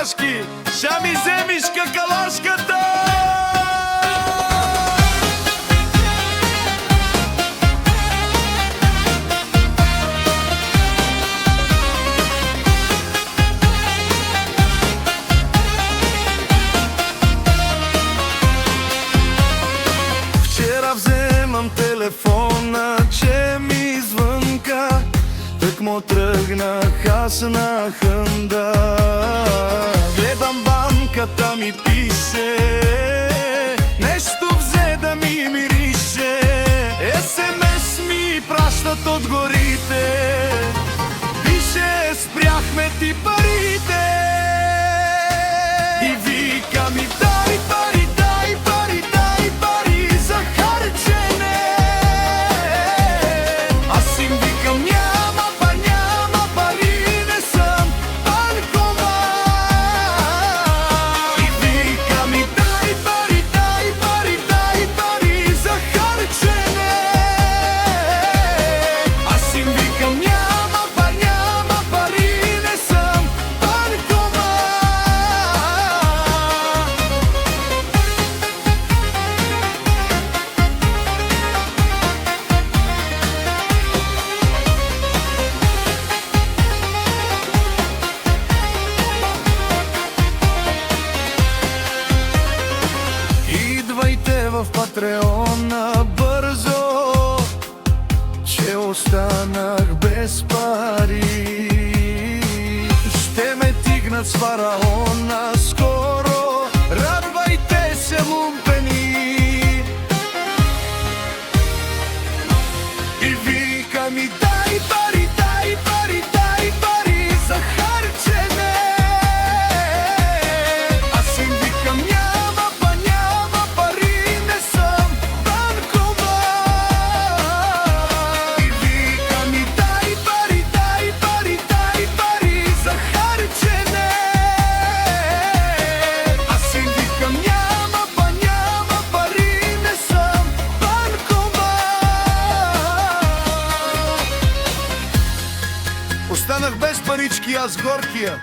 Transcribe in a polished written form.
какалашки, ша ми вземиш какалашката. Вчера вземам телефона, че ми звънка, тъкмо тръгнах аз на хънда. Гледам банката ми пише, нещо взе да ми мирише. СМС ми пращат от горите, пише спряхме ти парите. И вика ми дай пари, дай пари, дай пари за харчене. Аз им викам няма пари, не съм банкомат. И вика ми дай пари, дай пари, дай пари за харчене. Аз им викам няма пари, не съм банкомат. Идвайте в Патреона бързо, че останах без пари. Ще ме тигнат с фараона скоро, радвайте се, лумпени. И вика ми дай пари, дай пари, дай пари за харчене. Аз им викам няма пари, не съм банкомат. И вика ми дай пари, дай пари, дай пари за харчене. Аз им викам няма пари, не съм банкомат. Останах без парички, аз горкия.